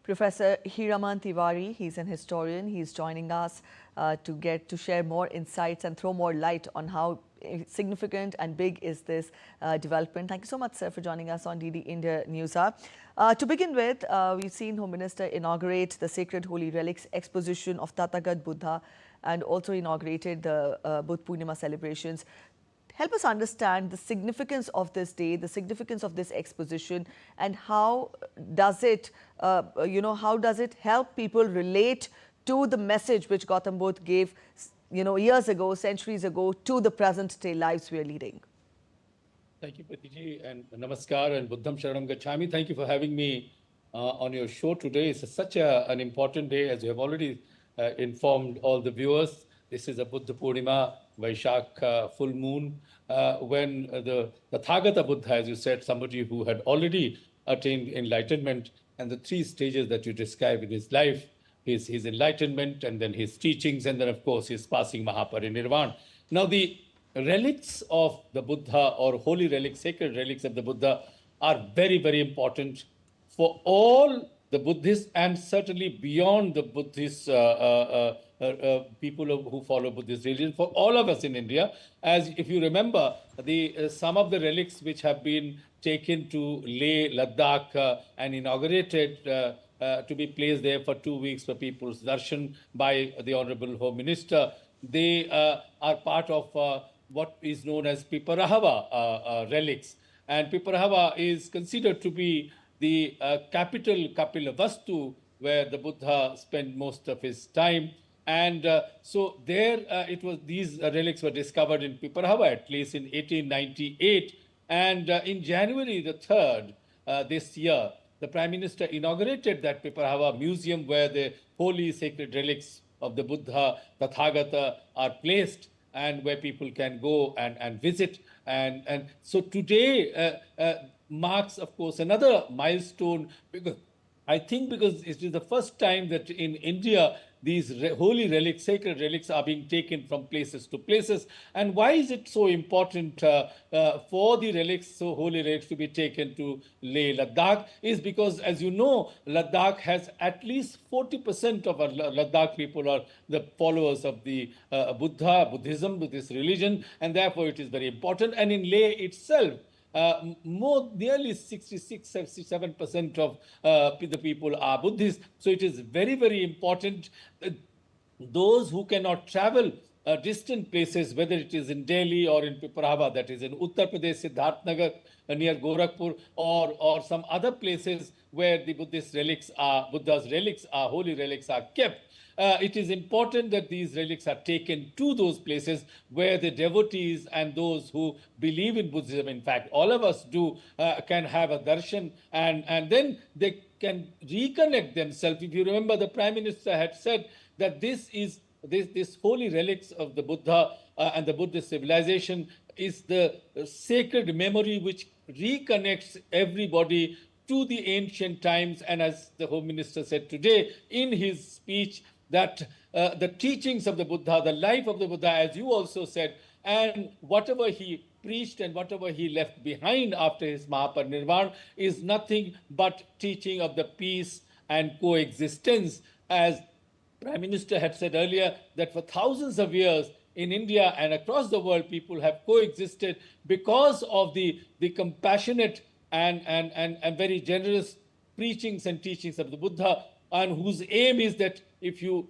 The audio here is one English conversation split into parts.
Professor Hiraman Tiwari. He's an historian. He's joining us to share more insights and throw more light on how significant and big is this development. Thank you so much, sir, for joining us on DD India News Hour. To begin with, we've seen Home Minister inaugurate the Sacred Holy Relics Exposition of Tathagat Buddha and also inaugurated the Buddha Purnima celebrations. Help us understand the significance of this day, the significance of this exposition, and how does it, how does it help people relate to the message which Gautam Buddha gave, years ago, centuries ago, to the present day lives we are leading. Thank you, Pratiji, and Namaskar and Buddham Sharanam Gacchami. Thank you for having me on your show today. It's such an important day, as you have already informed all the viewers. This is a Buddha Purnima, Vaishak full moon, when the Tathagata Buddha, as you said, somebody who had already attained enlightenment, and the three stages that you describe in his life, his enlightenment, and then his teachings, and then, of course, his passing Mahaparinirvan. Now, the relics of the Buddha, or holy relics, sacred relics of the Buddha, are very, very important for all the Buddhists and certainly beyond the Buddhist people who follow Buddhist religion, for all of us in India. As if you remember, some of the relics which have been taken to Leh, Ladakh, and inaugurated to be placed there for 2 weeks for people's darshan by the Honorable Home Minister, they are part of what is known as Piparahava relics. And Piparahava is considered to be the capital Kapilavastu, where the Buddha spent most of his time. And so there these relics were discovered in Piparahava, at least in 1898. And in January the 3rd this year, the Prime Minister inaugurated that Piparahava museum, where the holy sacred relics of the Buddha, Tathagata, are placed, and where people can go and visit. And so today marks, of course, another milestone, because I think because it is the first time that in India these holy relics, sacred relics, are being taken from places to places. And why is it so important for the relics, so holy relics, to be taken to Leh, Ladakh? Is because, as you know, Ladakh has at least 40% of our Ladakh people are the followers of the Buddhism, Buddhist religion, and therefore it is very important. And in Leh itself, nearly 66-67% of the people are Buddhists. So it is very, very important. Those who cannot travel distant places, whether it is in Delhi or in Piparahava, that is in Uttar Pradesh, Siddharthnagar, near Gorakhpur, or some other places where the Buddhist relics are, Buddha's relics are, holy relics are kept. It is important that these relics are taken to those places where the devotees and those who believe in Buddhism, in fact, all of us do, can have a darshan, and then they can reconnect themselves. If you remember, the Prime Minister had said that this holy relics of the Buddha and the Buddhist civilization is the sacred memory which reconnects everybody to the ancient times. And as the Home Minister said today in his speech, that the teachings of the Buddha, the life of the Buddha, as you also said, and whatever he preached and whatever he left behind after his Mahaparinirvan is nothing but teaching of the peace and coexistence. As Prime Minister had said earlier, that for thousands of years in India and across the world, people have coexisted because of the compassionate and very generous preachings and teachings of the Buddha, and whose aim is that if you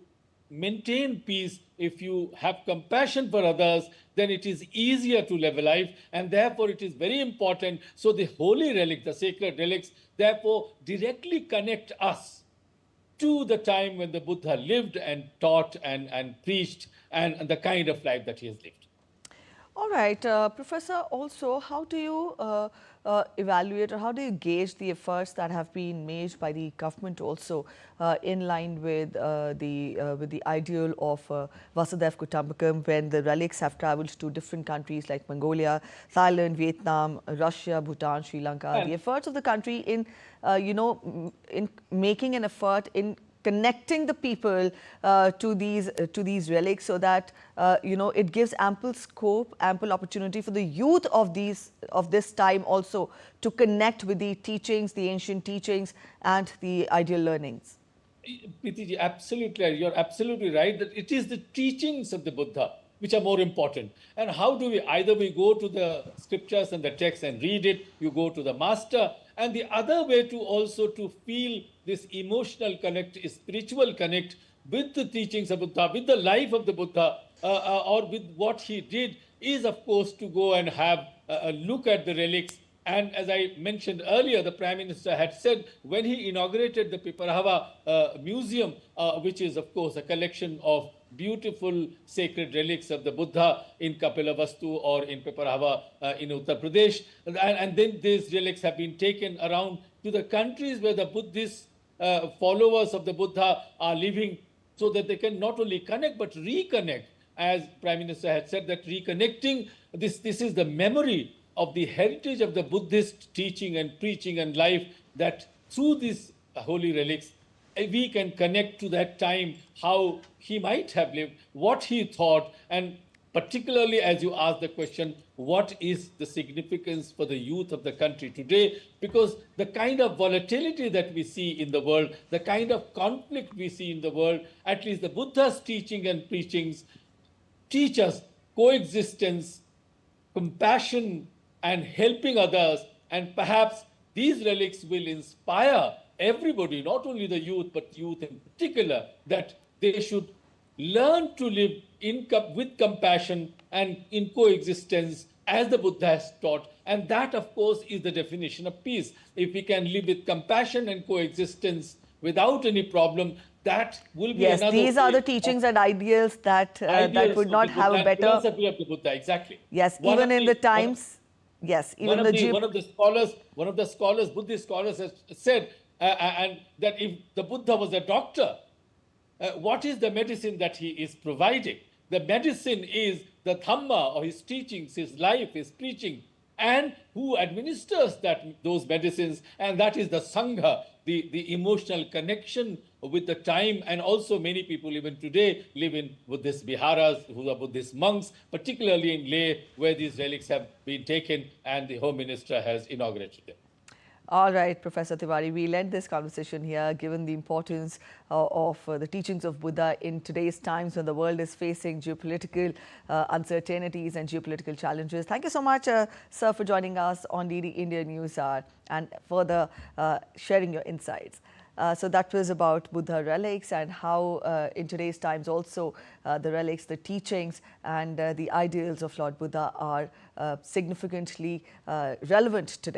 maintain peace, if you have compassion for others, then it is easier to live a life, and therefore it is very important. So the holy relics, the sacred relics, therefore directly connect us to the time when the Buddha lived and taught and preached, and the kind of life that he has lived. All right, Professor, also, how do you evaluate, or how do you gauge the efforts that have been made by the government also in line with the ideal of Vasudhaiva Kutumbakam, when the relics have travelled to different countries like Mongolia, Thailand, Vietnam, Russia, Bhutan, Sri Lanka? The efforts of the country in, in making an effort in connecting the people to these relics, so that it gives ample scope, ample opportunity for the youth of this time also to connect with the teachings, the ancient teachings, and the ideal learnings. Preeti, absolutely, you're absolutely right that it is the teachings of the Buddha which are more important. And how do we, either we go to the scriptures and the text and read it, you go to the master, and the other way to also to feel this emotional connect, spiritual connect with the teachings of Buddha, with the life of the Buddha, or with what he did, is of course to go and have a look at the relics. And as I mentioned earlier, the Prime Minister had said when he inaugurated the Piparahava Museum, which is of course a collection of beautiful sacred relics of the Buddha in Kapilavastu or in Piparahava in Uttar Pradesh. And then these relics have been taken around to the countries where the Buddhist followers of the Buddha are living, so that they can not only connect but reconnect. As Prime Minister had said, that reconnecting, this is the memory of the heritage of the Buddhist teaching and preaching and life, that through these holy relics, we can connect to that time, how he might have lived, what he thought, and particularly as you asked the question, what is the significance for the youth of the country today? Because the kind of volatility that we see in the world, the kind of conflict we see in the world, at least the Buddha's teaching and preachings teach us coexistence, compassion, and helping others. And perhaps these relics will inspire everybody, not only the youth, but youth in particular, that they should learn to live with compassion and in coexistence as the Buddha has taught. And that, of course, is the definition of peace. If we can live with compassion and coexistence without any problem, that will be yes, another. Yes, these are the teachings and ideals that would not have a better philosophy of the Buddha. Exactly. Yes, even in the times. Yes, even one of the scholars, Buddhist scholars, has said, and that if the Buddha was a doctor, what is the medicine that he is providing? The medicine is the Dhamma, or his teachings, his life, his preaching, and who administers those medicines, and that is the Sangha, the emotional connection with the time. And also many people even today live in Buddhist viharas, who are Buddhist monks, particularly in Leh, where these relics have been taken and the Home Minister has inaugurated them. All right, Professor Tiwari, we'll end this conversation here, given the importance of the teachings of Buddha in today's times when the world is facing geopolitical uncertainties and geopolitical challenges. Thank you so much, sir, for joining us on DD India News Hour and further sharing your insights. So that was about Buddha relics and how in today's times also the relics, the teachings and the ideals of Lord Buddha are significantly relevant today.